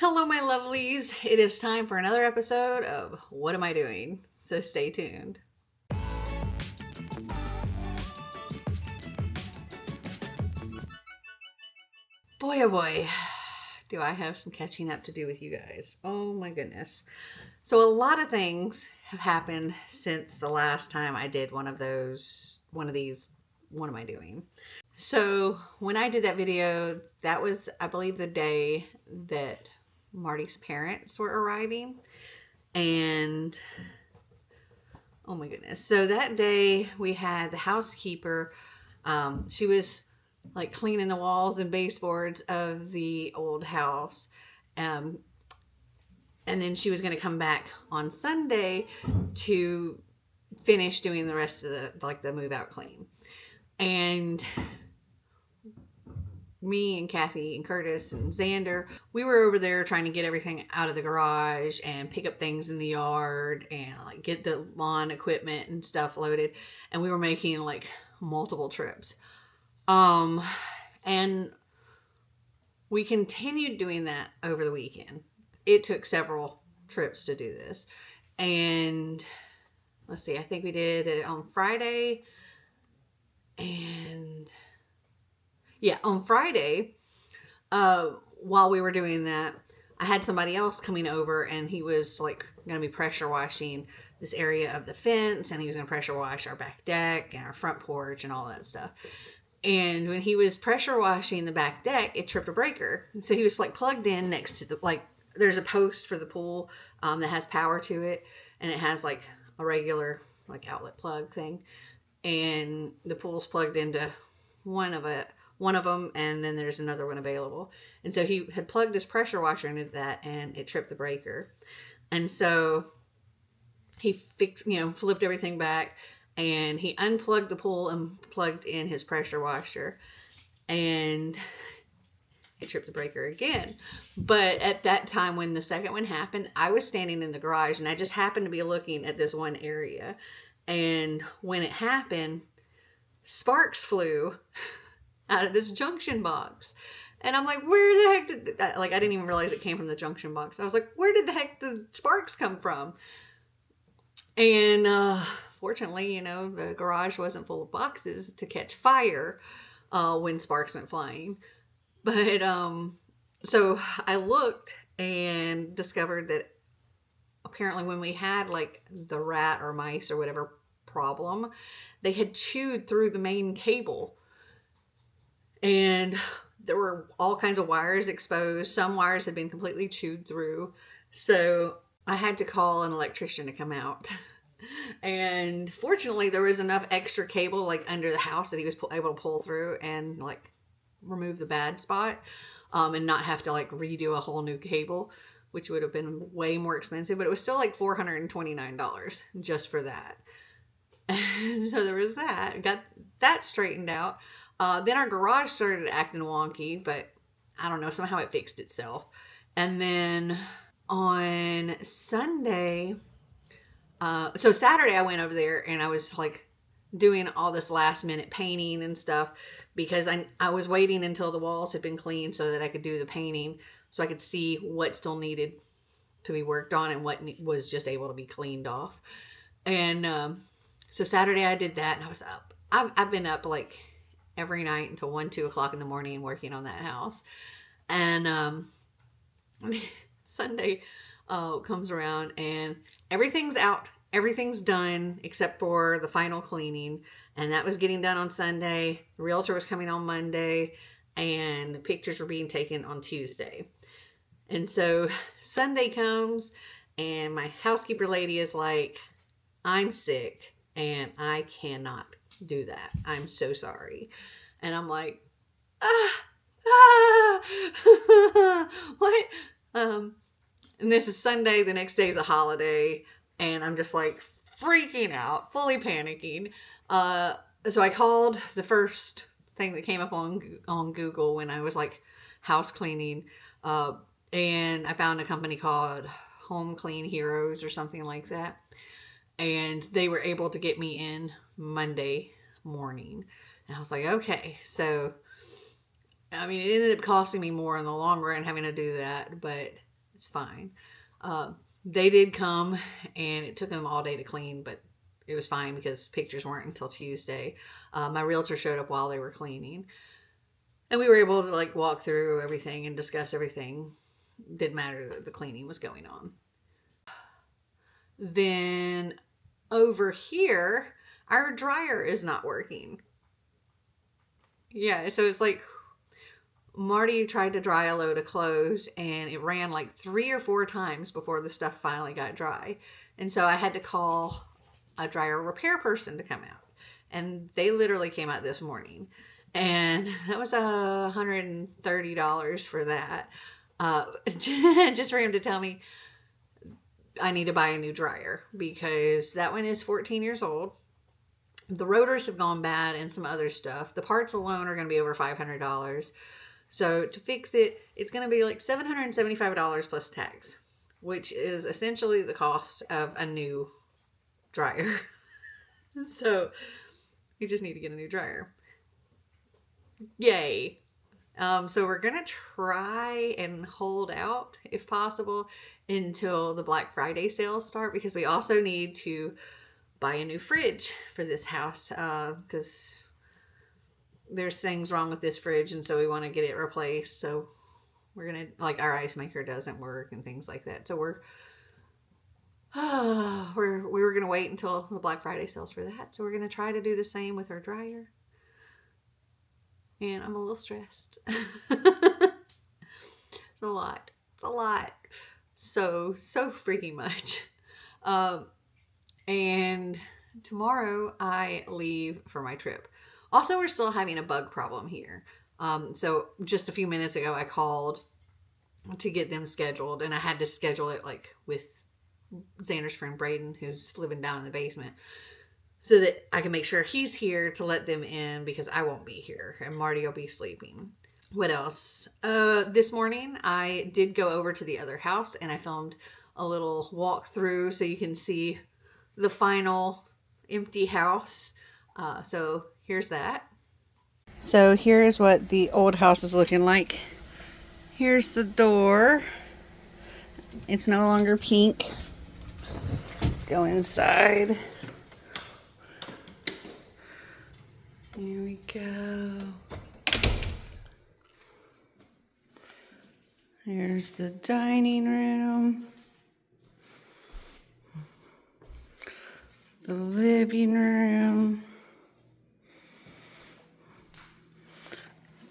Hello, my lovelies. It is time for another episode of What Am I Doing? So stay tuned. Boy, oh boy, do I have some catching up to do with you guys. Oh my goodness. So a lot of things have happened since the last time I did one of these, What Am I Doing? So when I did that video, that was, I believe, the day that Marty's parents were arriving. And oh my goodness. So that day we had the housekeeper. She was like cleaning the walls and baseboards of the old house. And then she was going to come back on Sunday to finish doing the rest of the move out clean. And me and Kathy and Curtis and Xander, we were over there trying to get everything out of the garage and pick up things in the yard and like get the lawn equipment and stuff loaded. And we were making like multiple trips. And we continued doing that over the weekend. It took several trips to do this. And let's see, I think we did it on Friday. And yeah, on Friday, while we were doing that, I had somebody else coming over and he was like going to be pressure washing this area of the fence, and he was going to pressure wash our back deck and our front porch and all that stuff. And when he was pressure washing the back deck, it tripped a breaker. So he was like plugged in next to there's a post for the pool that has power to it, and it has like a regular like outlet plug thing. And the pool's plugged into one of them, and then there's another one available. And so he had plugged his pressure washer into that, and it tripped the breaker. And so he flipped everything back, and he unplugged the pool and plugged in his pressure washer, and it tripped the breaker again. But at that time, when the second one happened, I was standing in the garage, and I just happened to be looking at this one area. And when it happened, sparks flew out of this junction box. And I'm like, where the heck did that? Like, I didn't even realize it came from the junction box. I was like, where did the heck the sparks come from? And fortunately, the garage wasn't full of boxes to catch fire when sparks went flying. But so I looked and discovered that apparently when we had like the rat or mice or whatever problem, they had chewed through the main cable. And there were all kinds of wires exposed. Some wires had been completely chewed through. So I had to call an electrician to come out. And fortunately, there was enough extra cable like under the house that he was able to pull through and like remove the bad spot and not have to like redo a whole new cable, which would have been way more expensive. But it was still like $429 just for that. And so there was that. Got that straightened out. Then our garage started acting wonky, but I don't know, somehow it fixed itself. And then on Sunday, so Saturday I went over there and I was like doing all this last minute painting and stuff because I was waiting until the walls had been cleaned so that I could do the painting, so I could see what still needed to be worked on and what was just able to be cleaned off. And so Saturday I did that, and I was up. I've been up like every night until 1-2 o'clock in the morning working on that house. And Sunday comes around and everything's out. Everything's done except for the final cleaning. And that was getting done on Sunday. The realtor was coming on Monday. And the pictures were being taken on Tuesday. And so Sunday comes and my housekeeper lady is like, I'm sick and I cannot do that. I'm so sorry. And I'm like, what? And this is Sunday. The next day is a holiday. And I'm just like freaking out, fully panicking. So I called the first thing that came up on Google when I was like house cleaning. And I found a company called Home Clean Heroes or something like that. And they were able to get me in Monday morning. And I was like, okay. So, I mean, it ended up costing me more in the long run having to do that. But It's fine. They did come, and it took them all day to clean, but it was fine because pictures weren't until Tuesday. My realtor showed up while they were cleaning, and we were able to like walk through everything and discuss everything. Didn't matter that the cleaning was going on. Then over here, our dryer is not working. Yeah, so it's like Marty tried to dry a load of clothes, and it ran like 3 or 4 times before the stuff finally got dry. And so I had to call a dryer repair person to come out. And they literally came out this morning. And that was $130 for that. Just for him to tell me I need to buy a new dryer because that one is 14 years old. The rotors have gone bad and some other stuff. The parts alone are going to be over $500. So to fix it, it's going to be like $775 plus tax, which is essentially the cost of a new dryer. So you just need to get a new dryer. Yay. So we're going to try and hold out, if possible, until the Black Friday sales start, because we also need to buy a new fridge for this house, because there's things wrong with this fridge, and so we want to get it replaced. So we're going to, like, our ice maker doesn't work and things like that. So we were going to wait until the Black Friday sales for that. So we're going to try to do the same with our dryer. And I'm a little stressed. It's a lot. It's a lot. So freaking much. And tomorrow I leave for my trip. Also, we're still having a bug problem here. So just a few minutes ago, I called to get them scheduled. And I had to schedule it like with Xander's friend Braden, who's living down in the basement, so that I can make sure he's here to let them in because I won't be here and Marty will be sleeping. What else? This morning I did go over to the other house and I filmed a little walkthrough so you can see the final empty house. So here's that. So here is what the old house is looking like. Here's the door. It's no longer pink. Let's go inside. Here we go. Here's the dining room. The living room.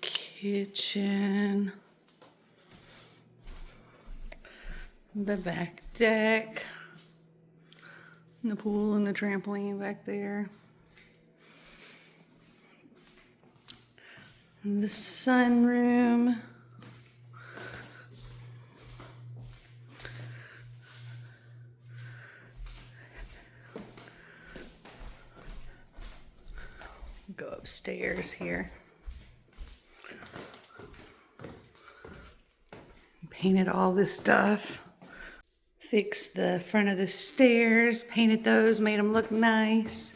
Kitchen. The back deck. And the pool and the trampoline back there. The sunroom. Go upstairs here. Painted all this stuff. Fixed the front of the stairs. Painted those, made them look nice.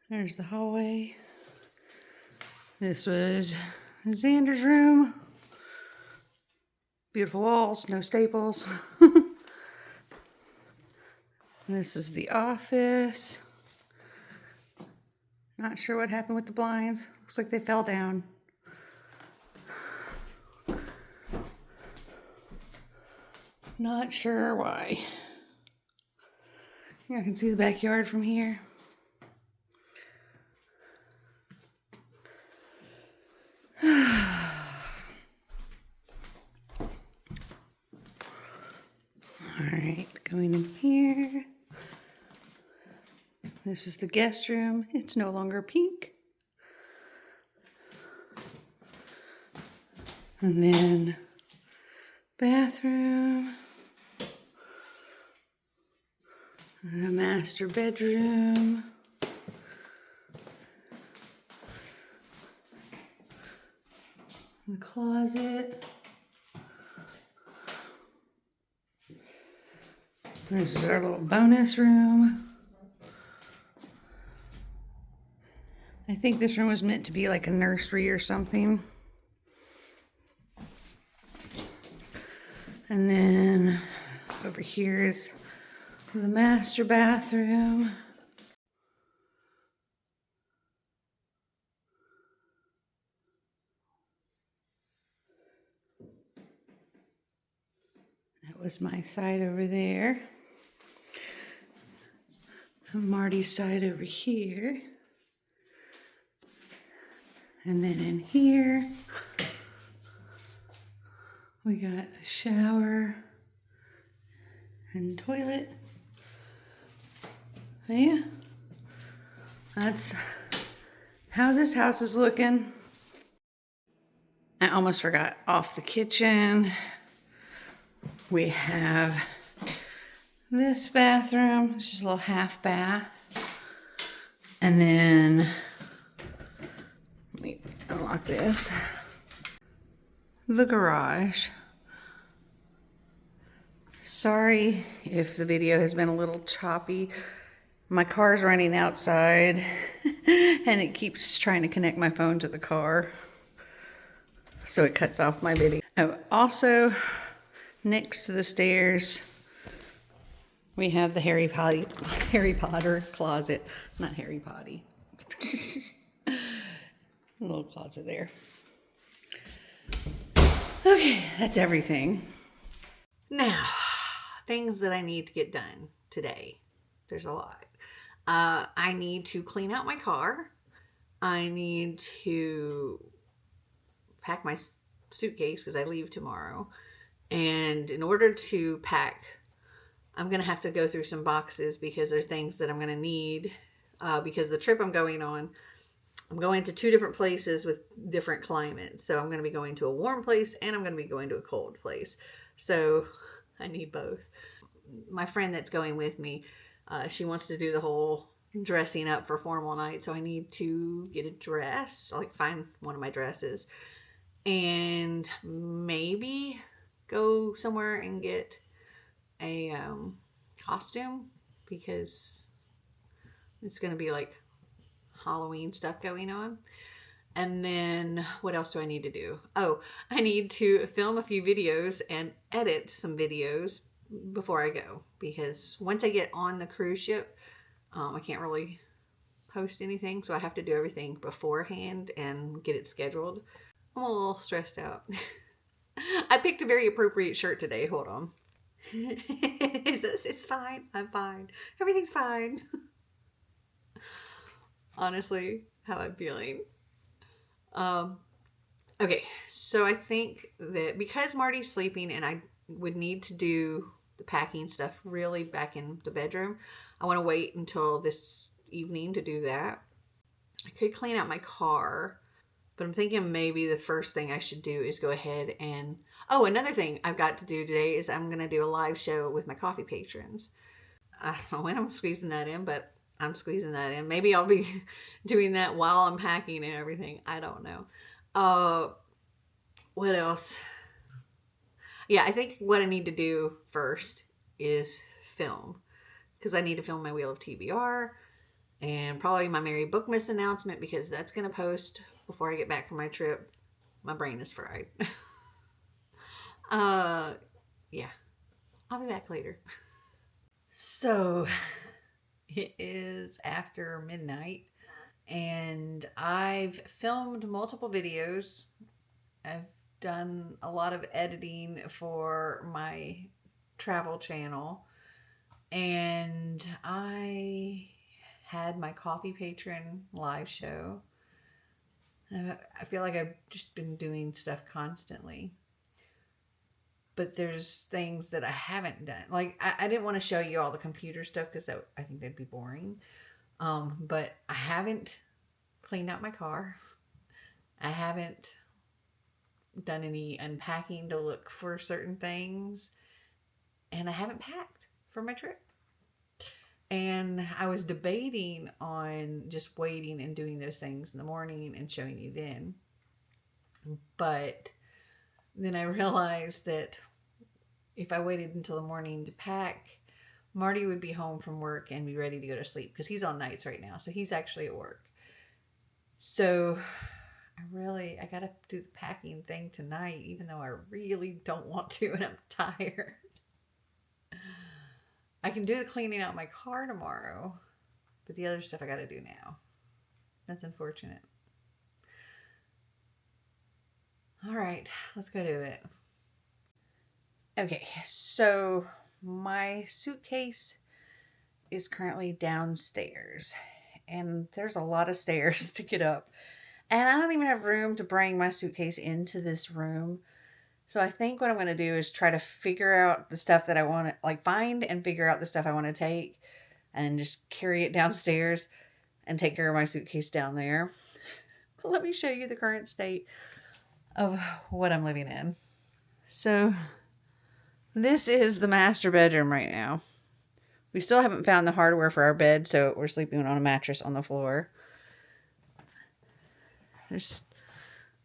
There's the hallway. This was Xander's room. Beautiful walls, no staples. This is the office. Not sure what happened with the blinds. Looks like they fell down. Not sure why. Yeah, I can see the backyard from here. Alright, going in here. This is the guest room. It's no longer pink. And then bathroom. And a master bedroom. The closet. This is our little bonus room. I think this room was meant to be like a nursery or something. And then over here is the master bathroom. That was my side over there. Marty's side over here. And then in here, we got a shower and toilet. Yeah, that's how this house is looking. I almost forgot, off the kitchen, we have this bathroom, which is a little half bath. And then, let me unlock this. The garage. Sorry if the video has been a little choppy. My car's running outside and it keeps trying to connect my phone to the car, so it cuts off my video. Oh, also, next to the stairs, we have the Harry Potter closet. Not Harry Potty. A little closet there. Okay, that's everything. Now, things that I need to get done today. There's a lot. I need to clean out my car. I need to pack my suitcase because I leave tomorrow. And in order to pack, I'm going to have to go through some boxes because there are things that I'm going to need because the trip I'm going on, I'm going to 2 different places with different climates. So I'm going to be going to a warm place and I'm going to be going to a cold place. So I need both. My friend that's going with me, she wants to do the whole dressing up for formal night. So I need to get a dress, like find one of my dresses, and maybe go somewhere and get a costume because it's going to be like Halloween stuff going on. And then what else do I need to do? Oh, I need to film a few videos and edit some videos before I go, because once I get on the cruise ship, I can't really post anything, so I have to do everything beforehand and get it scheduled. I'm a little stressed out. I picked a very appropriate shirt today. Hold on. It's fine. I'm fine. Everything's fine. Honestly, how I'm feeling. Okay, so I think that because Marty's sleeping and I would need to do the packing stuff really back in the bedroom, I want to wait until this evening to do that. I could clean out my car, but I'm thinking maybe the first thing I should do is go ahead and... Oh, another thing I've got to do today is I'm going to do a live show with my coffee patrons. I don't know when I'm squeezing that in, but I'm squeezing that in. Maybe I'll be doing that while I'm packing and everything. I don't know. What else? Yeah, I think what I need to do first is film, because I need to film my Wheel of TBR and probably my Mary Bookmas announcement, because that's going to post before I get back from my trip. My brain is fried. Yeah, I'll be back later. So it is after midnight and I've filmed multiple videos. I've done a lot of editing for my travel channel, and I had my coffee patron live show. I feel like I've just been doing stuff constantly, but there's things that I haven't done. Like I didn't want to show you all the computer stuff because I think that'd be boring. But I haven't cleaned out my car. I haven't done any unpacking to look for certain things, and I haven't packed for my trip. And I was debating on just waiting and doing those things in the morning and showing you then. But then I realized that if I waited until the morning to pack, Marty would be home from work and be ready to go to sleep because he's on nights right now. So he's actually at work. So I gotta do the packing thing tonight, even though I really don't want to and I'm tired. I can do the cleaning out my car tomorrow, but the other stuff I gotta do now. That's unfortunate. All right, let's go do it. Okay, so my suitcase is currently downstairs, and there's a lot of stairs to get up. And I don't even have room to bring my suitcase into this room. So I think what I'm going to do is try to figure out the stuff that I want to, like, find and figure out the stuff I want to take, and just carry it downstairs and take care of my suitcase down there. Let me show you the current state of what I'm living in. So this is the master bedroom right now. We still haven't found the hardware for our bed, so we're sleeping on a mattress on the floor. There's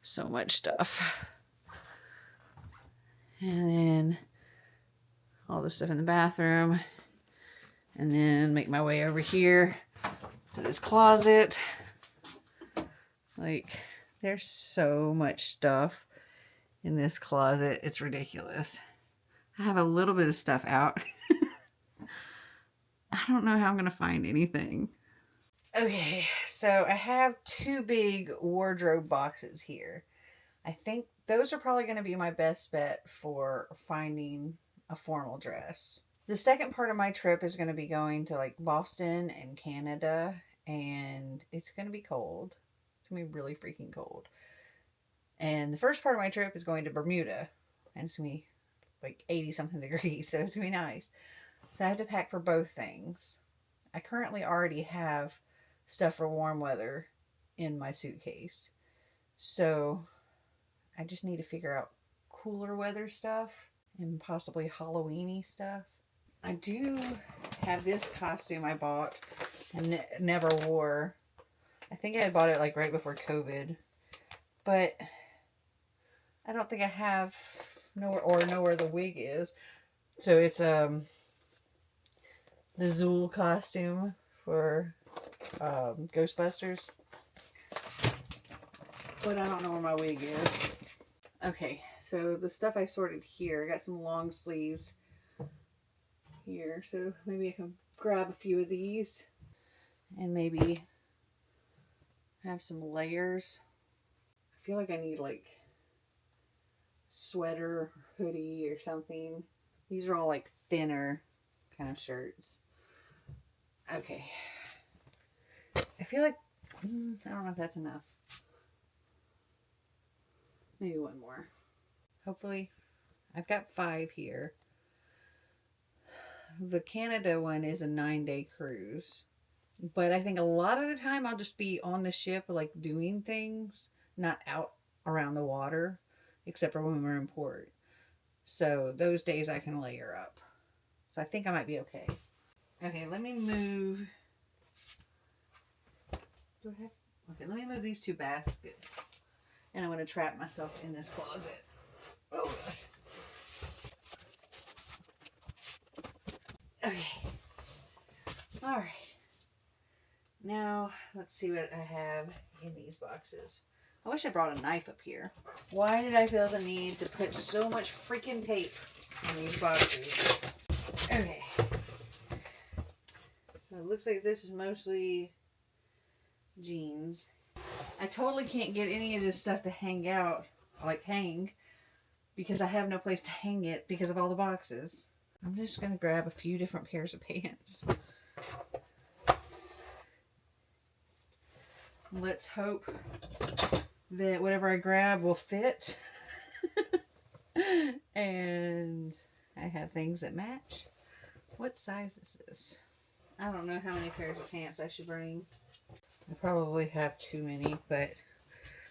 so much stuff. And then all the stuff in the bathroom. And then make my way over here to this closet. Like, there's so much stuff in this closet. It's ridiculous. I have a little bit of stuff out. I don't know how I'm going to find anything. Okay, so I have two big wardrobe boxes here. I think those are probably going to be my best bet for finding a formal dress. The second part of my trip is going to be going to like Boston and Canada, and it's going to be cold. It's going to be really freaking cold. And the first part of my trip is going to Bermuda, and it's going to be like 80 something degrees, so it's going to be nice. So I have to pack for both things. I currently already have stuff for warm weather in my suitcase. So I just need to figure out cooler weather stuff and possibly Halloween-y stuff. I do have this costume I bought and never wore. I think I bought it like right before COVID. But I don't think I have know where the wig is. So it's the Zool costume for Ghostbusters. But I don't know where my wig is. Okay, so the stuff I sorted here, I got some long sleeves here. So maybe I can grab a few of these and maybe have some layers. I feel like I need like sweater, hoodie or something. These are all like thinner kind of shirts. Okay. I feel like, I don't know if that's enough. Maybe one more. Hopefully, I've got 5 here. The Canada one is a 9-day cruise. But I think a lot of the time I'll just be on the ship, like doing things, not out around the water, except for when we're in port. So those days I can layer up. So I think I might be okay. Okay, let me move. Okay, let me move these 2 baskets. And I'm going to trap myself in this closet. Oh gosh. Okay. Alright. Now, let's see what I have in these boxes. I wish I brought a knife up here. Why did I feel the need to put so much freaking tape in these boxes? Okay. So it looks like this is mostly jeans. I totally can't get any of this stuff to hang out, like hang, because I have no place to hang it because of all the boxes. I'm just going to grab a few different pairs of pants. Let's hope that whatever I grab will fit. And I have things that match. What size is this? I don't know how many pairs of pants I should bring. I probably have too many, but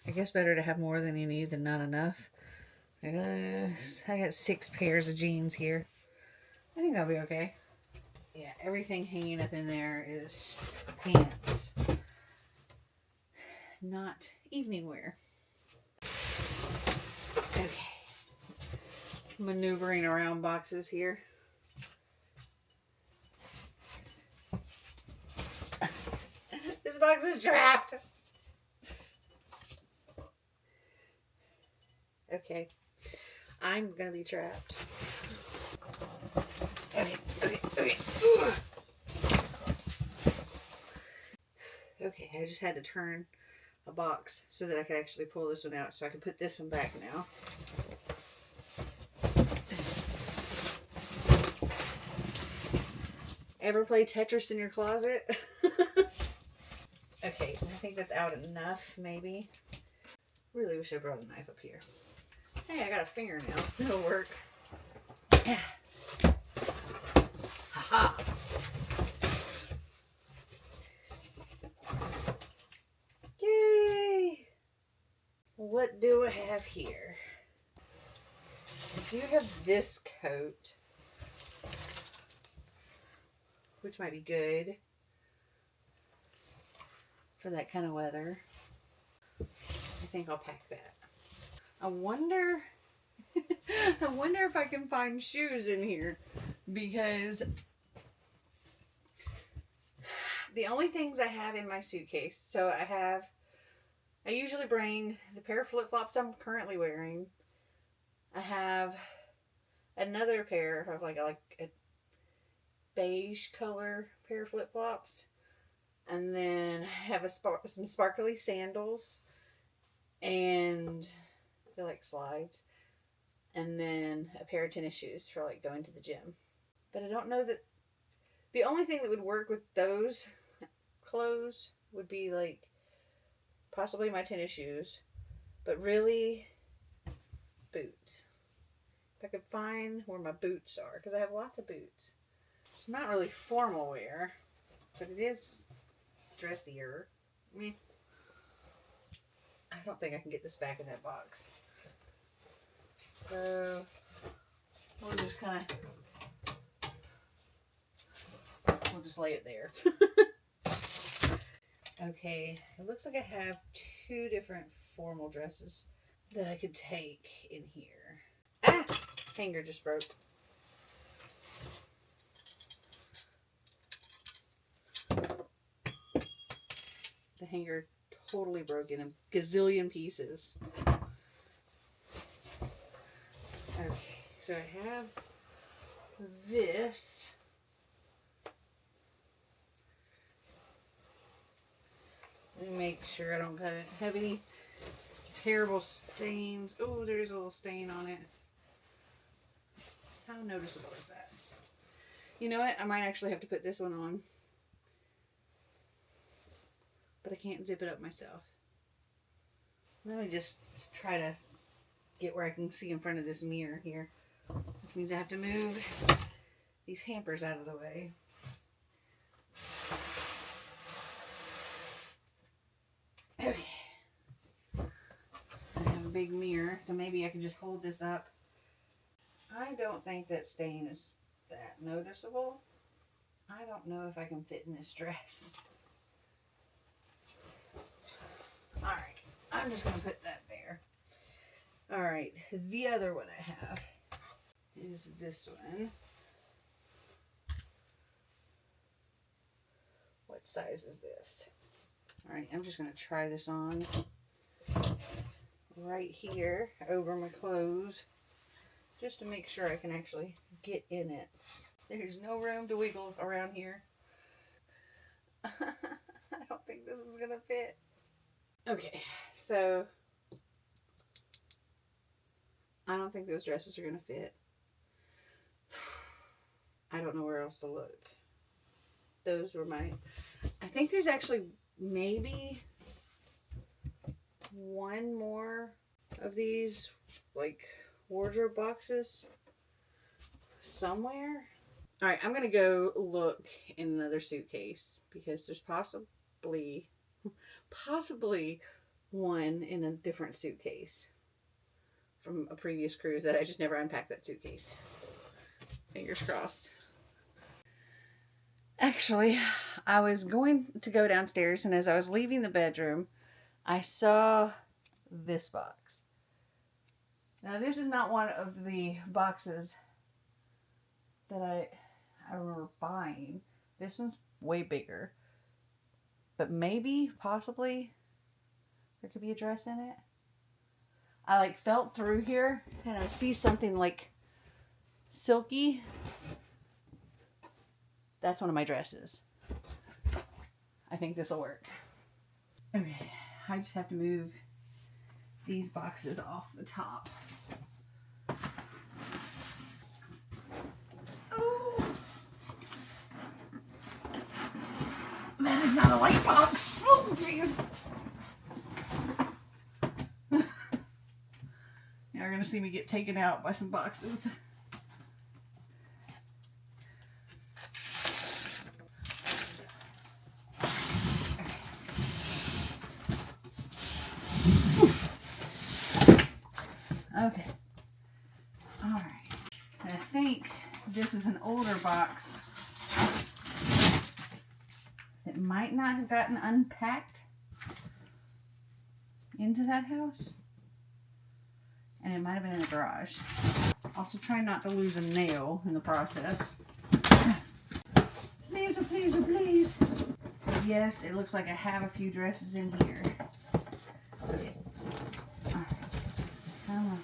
I guess better to have more than you need than not enough. I got 6 pairs of jeans here. I think that'll be okay. Yeah, everything hanging up in there is pants. Not evening wear. Okay. Maneuvering around boxes here. This box is trapped. Okay. I'm gonna be trapped. Okay. Okay, I just had to turn a box so that I could actually pull this one out, so I can put this one back now. Ever play Tetris in your closet? Okay, I think that's out enough, maybe. Really wish I brought a knife up here. Hey, I got a finger now. It'll work. Ha! Yay! What do I have here? I do have this coat, which might be good for that kind of weather. I think I'll pack that. I wonder if I can find shoes in here, because the only things I have in my suitcase, so I usually bring the pair of flip-flops I'm currently wearing. I have another pair of like a beige color pair of flip-flops. And then I have some sparkly sandals. And they're like slides. And then a pair of tennis shoes for like going to the gym. But I don't know that... The only thing that would work with those clothes would be like possibly my tennis shoes. But really, boots. If I could find where my boots are. Because I have lots of boots. It's not really formal wear. But it is dressier. I don't think I can get this back in that box. So we'll just lay it there. Okay, it looks like I have 2 different formal dresses that I could take in here. Ah! Hanger just broke. The hanger totally broke in a gazillion pieces. Okay, so I have this. Let me make sure I don't have any terrible stains. Oh, there's a little stain on it. How noticeable is that? You know what? I might actually have to put this one on. But I can't zip it up myself. Let me just try to get where I can see in front of this mirror here. Which means I have to move these hampers out of the way. Okay. I have a big mirror, so maybe I can just hold this up. I don't think that stain is that noticeable. I don't know if I can fit in this dress. Alright, I'm just going to put that there. Alright, the other one I have is this one. What size is this? Alright, I'm just going to try this on right here over my clothes just to make sure I can actually get in it. There's no room to wiggle around here. I don't think this one's going to fit. Okay, so I don't think those dresses are going to fit. I don't know where else to look. Those were I think there's actually maybe one more of these like wardrobe boxes somewhere. All right, I'm going to go look in another suitcase because there's possibly one in a different suitcase from a previous cruise that I just never unpacked that suitcase. Fingers crossed. Actually, I was going to go downstairs, and as I was leaving the bedroom, I saw this box. Now, this is not one of the boxes that I remember buying. This one's way bigger. But maybe, possibly, there could be a dress in it. I like felt through here and I see something like silky. That's one of my dresses. I think this will work. Okay, I just have to move these boxes off the top. Oh, that is not a light box. Oh, jeez. Now you're gonna see me get taken out by some boxes. Okay. All right. I think this is an older box that might not have gotten unpacked into that house. And it might have been in the garage. Also try not to lose a nail in the process. Please, oh please, oh please. But yes, it looks like I have a few dresses in here. Okay. Come on.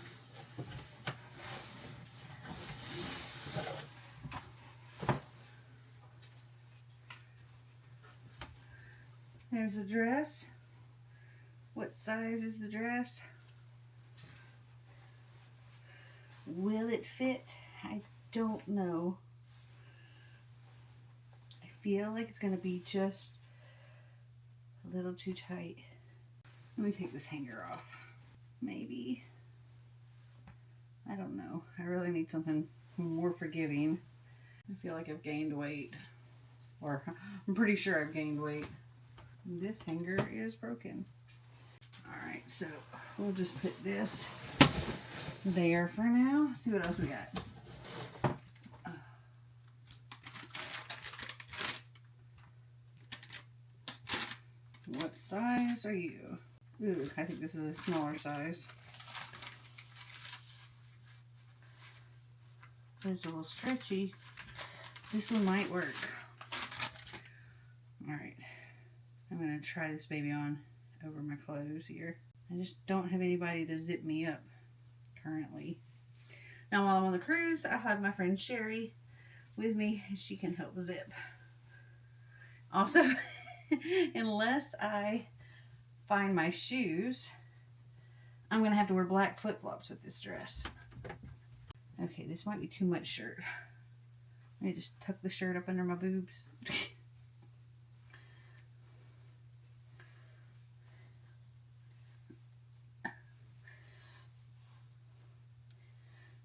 There's the dress. What size is the dress? Will it fit? I don't know. I feel like it's going to be just a little too tight. Let me take this hanger off. Maybe. I don't know. I really need something more forgiving. I feel like I've gained weight. Or I'm pretty sure I've gained weight. This hanger is broken. Alright, so we'll just put this there for now. Let's see what else we got. What size are you? Ooh, I think this is a smaller size. It's a little stretchy. This one might work. Alright. I'm going to try this baby on over my clothes here. I just don't have anybody to zip me up currently. Now while I'm on the cruise, I have my friend Sherry with me. She can help zip. Also, unless I find my shoes, I'm going to have to wear black flip-flops with this dress. Okay, this might be too much shirt. Let me just tuck the shirt up under my boobs.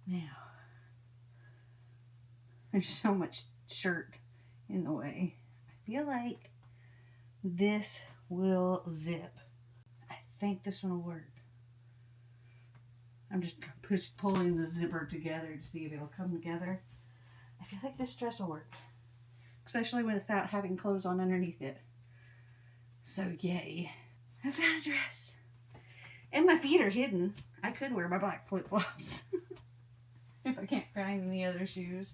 Now, there's so much shirt in the way. I feel like this will zip. I think this one will work. I'm just pulling the zipper together to see if it'll come together. I feel like this dress will work. Especially without having clothes on underneath it. So yay. I found a dress. And my feet are hidden. I could wear my black flip-flops. If I can't find any other shoes.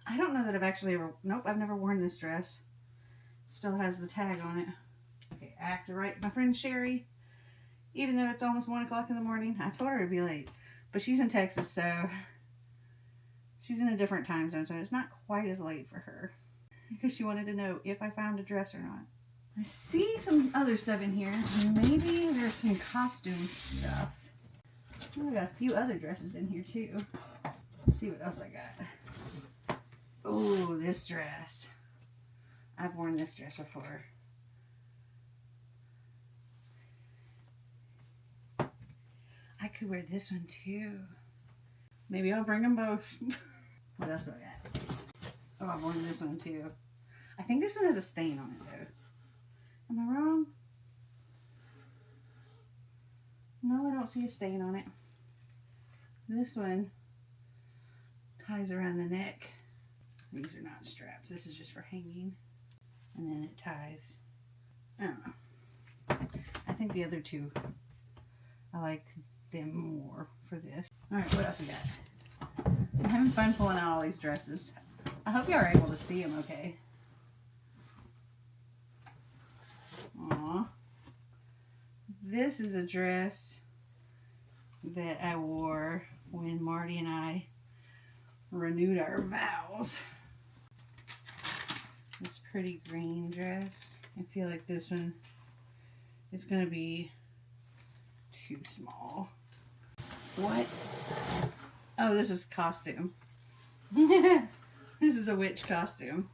I don't know that I've actually ever... Nope, I've never worn this dress. Still has the tag on it. Okay, I have to write my friend Sherry. Even though it's almost 1 o'clock in the morning. I told her it'd be late. But she's in Texas, so... She's in a different time zone, so it's not quite as late for her. Because she wanted to know if I found a dress or not. I see some other stuff in here. Maybe there's some costume stuff. Oh, I got a few other dresses in here, too. Let's see what else I got. Oh, this dress. I've worn this dress before. I could wear this one too. Maybe I'll bring them both. What else do I got? Oh, I've worn this one too. I think this one has a stain on it though. Am I wrong? No, I don't see a stain on it. This one ties around the neck. These are not straps. This is just for hanging. And then it ties. I don't know. I think the other two, I like them more for this. Alright, what else we got? I'm having fun pulling out all these dresses. I hope you are able to see them okay. Aww. This is a dress that I wore when Marty and I renewed our vows. This pretty green dress. I feel like this one is going to be too small. What? Oh, this was costume. This is a witch costume.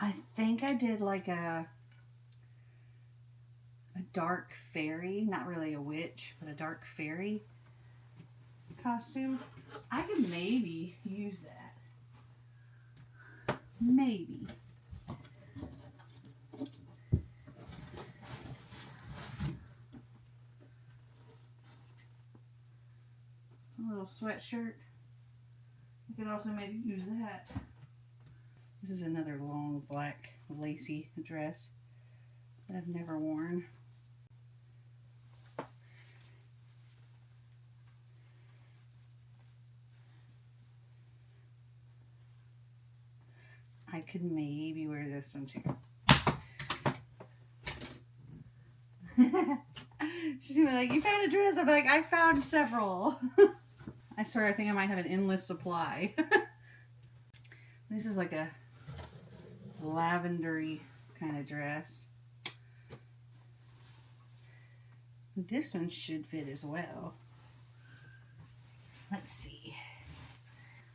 I think I did like a dark fairy, not really a witch, but a dark fairy costume. I could maybe use that. Maybe. A little sweatshirt. I could also maybe use that. This is another long black lacy dress that I've never worn. I could maybe wear this one too. She's gonna be like, you found a dress? I'm like, I found several. I swear, I think I might have an endless supply. This is like a lavendery kind of dress. This one should fit as well. Let's see.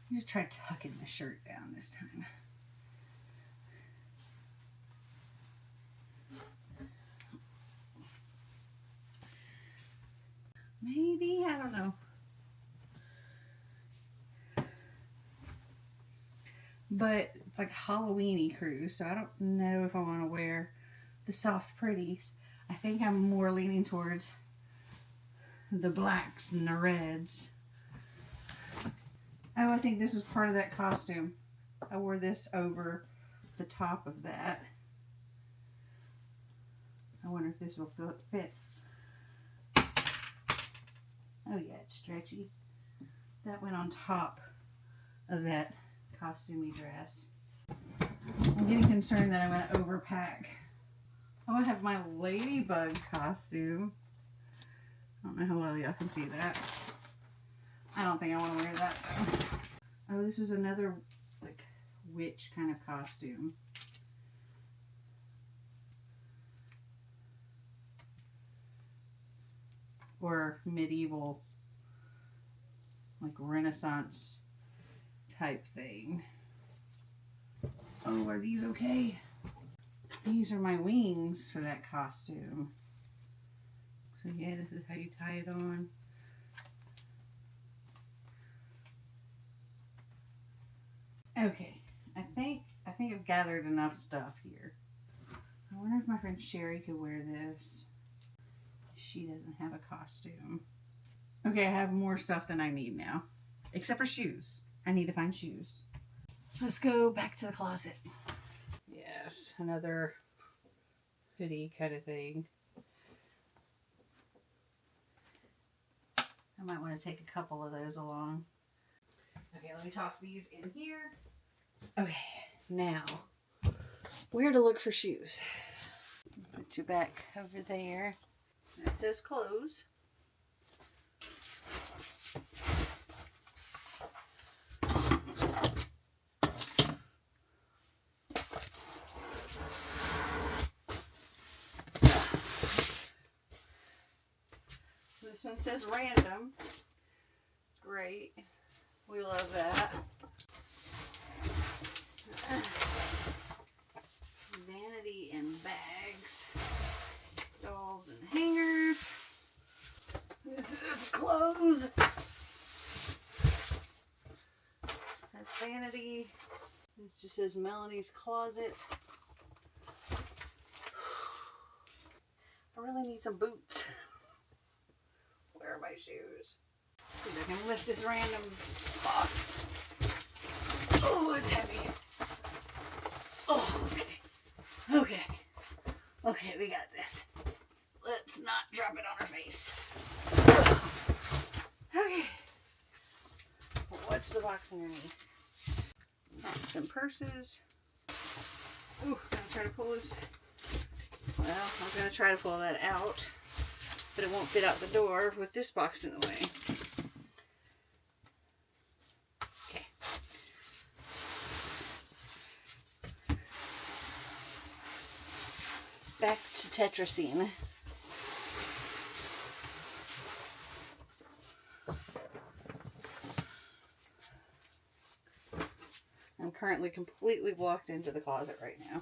I'll just try tucking the shirt down this time. Maybe, I don't know. But it's like Halloween-y cruise, so I don't know if I want to wear the soft pretties. I think I'm more leaning towards the blacks and the reds. Oh, I think this was part of that costume. I wore this over the top of that. I wonder if this will fit. Oh yeah, it's stretchy. That went on top of that costumey dress. I'm getting concerned that I'm going to overpack. Oh, I have my ladybug costume. I don't know how well y'all can see that. I don't think I want to wear that though. Oh, this was another like witch kind of costume. Or medieval, like Renaissance type thing. Oh, are these okay? These are my wings for that costume. So yeah, this is how you tie it on. Okay, I think I've gathered enough stuff here. I wonder if my friend Sherry could wear this. She doesn't have a costume. Okay, I have more stuff than I need now. Except for shoes. I need to find shoes. Let's go back to the closet. Yes, another hoodie kind of thing. I might want to take a couple of those along. Okay, let me toss these in here. Okay, now, where to look for shoes? Put you back over there. It says clothes. This one says random. Great. We love that. Vanity and bags. Dolls and hangers. This is clothes. That's vanity. This just says Melanie's closet. I really need some boots. Where are my shoes? Let's see if I can lift this random box. Oh, it's heavy. Oh, okay. Okay. Okay, we got this. Let's not drop it on our face. Okay. What's the box underneath? Some purses. Ooh, I'm gonna try to pull this Well, I'm going to try to pull that out, but it won't fit out the door with this box in the way. Okay. Back to Tetrasine. I'm currently completely blocked into the closet right now.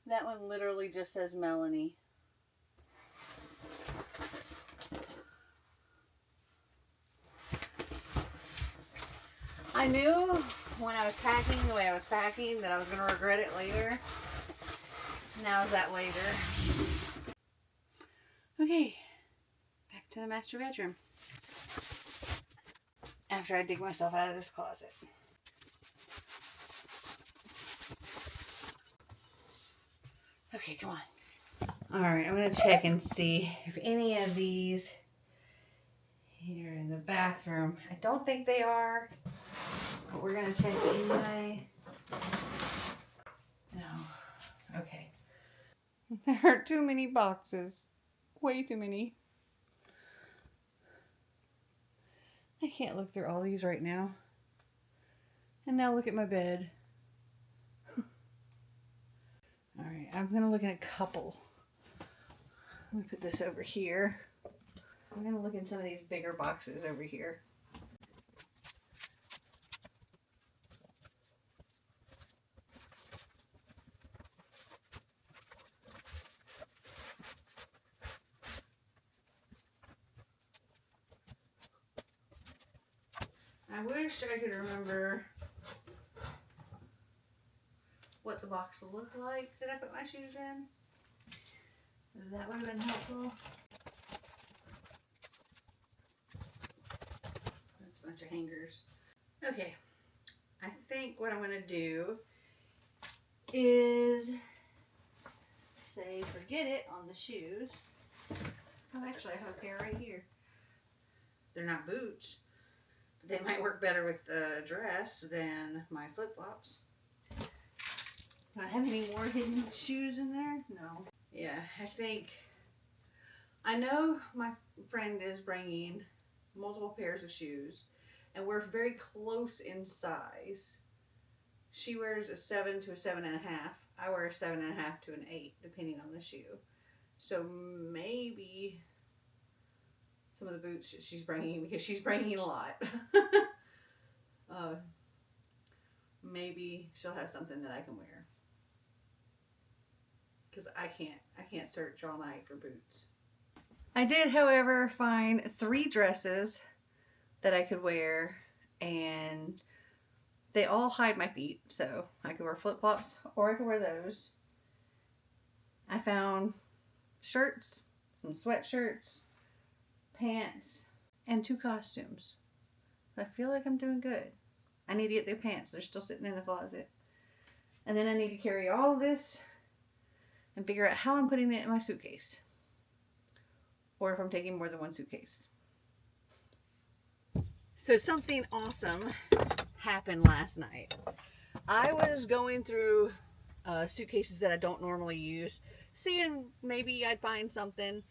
That one literally just says Melanie. I knew when I was packing the way I was packing that I was going to regret it later. Now is that later. Okay, back to the master bedroom. After I dig myself out of this closet. Okay, come on. Alright, I'm going to check and see if any of these here in the bathroom. I don't think they are, but we're going to check anyway. No. Okay. There are too many boxes. Way too many. I can't look through all these right now. And now look at my bed. Alright, I'm going to look at a couple. Let me put this over here. I'm going to look in some of these bigger boxes over here. I wish I could remember what the box looked like that I put my shoes in. That would have been helpful. That's a bunch of hangers. Okay, I think what I'm going to do is say forget it on the shoes. Oh, actually I have a pair right here. They're not boots. They might work better with the dress than my flip-flops. Do I have any more hidden shoes in there? No. Yeah, I know my friend is bringing multiple pairs of shoes, and we're very close in size. She wears a 7 to a 7.5. I wear a 7.5 to an 8, depending on the shoe. So maybe some of the boots she's bringing, because she's bringing a lot. Maybe she'll have something that I can wear, because I can't search all night for boots. I did, however, find 3 dresses that I could wear, and they all hide my feet, so I could wear flip-flops or I could wear those. I found shirts, some sweatshirts, pants, and 2 costumes. I feel like I'm doing good. I need to get the pants. They're still sitting in the closet. And then I need to carry all this and figure out how I'm putting it in my suitcase. Or if I'm taking more than one suitcase. So something awesome happened last night. I was going through suitcases that I don't normally use, seeing maybe I'd find something.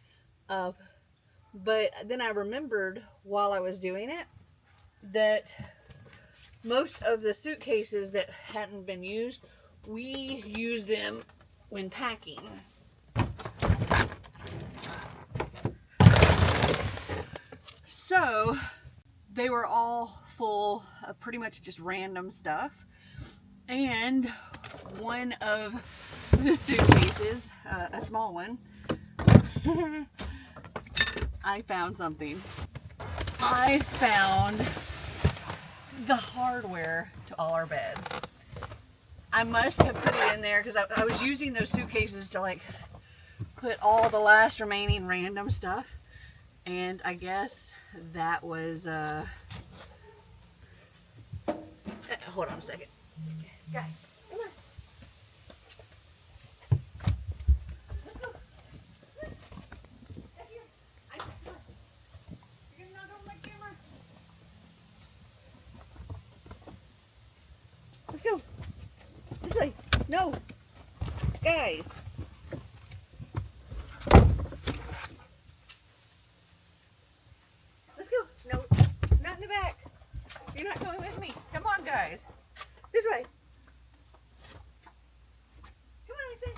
But then I remembered while I was doing it that most of the suitcases that hadn't been used, we use them when packing. So they were all full of pretty much just random stuff. And one of the suitcases, a small one, I found something. I found the hardware to all our beds. I must have put it in there because I was using those suitcases to like put all the last remaining random stuff, and I guess that was hold on a second, guys, come on, let's go. Back here. Come on. You're gonna knock over my camera. No! Guys! Let's go. No, not in the back. You're not going with me. Come on, guys. This way. Come on, I said.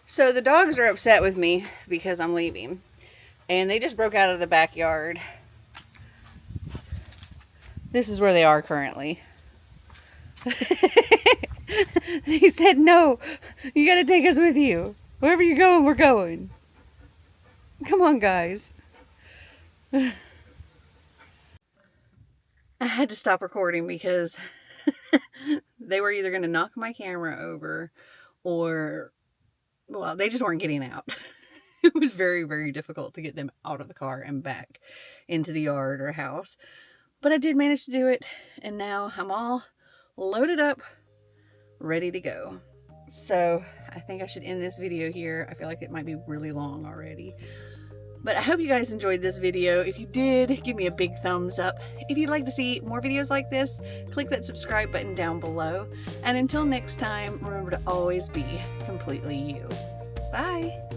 So the dogs are upset with me because I'm leaving. And they just broke out of the backyard. This is where they are currently. They said, no, you gotta take us with you. Wherever you're going, we're going. Come on, guys. I had to stop recording because they were either gonna knock my camera over or, well, they just weren't getting out. It was very, very difficult to get them out of the car and back into the yard or house. But I did manage to do it, and now I'm all loaded up, ready to go. So I think I should end this video here. I feel like it might be really long already. But I hope you guys enjoyed this video. If you did, give me a big thumbs up. If you'd like to see more videos like this, click that subscribe button down below. And until next time, remember to always be completely you. Bye!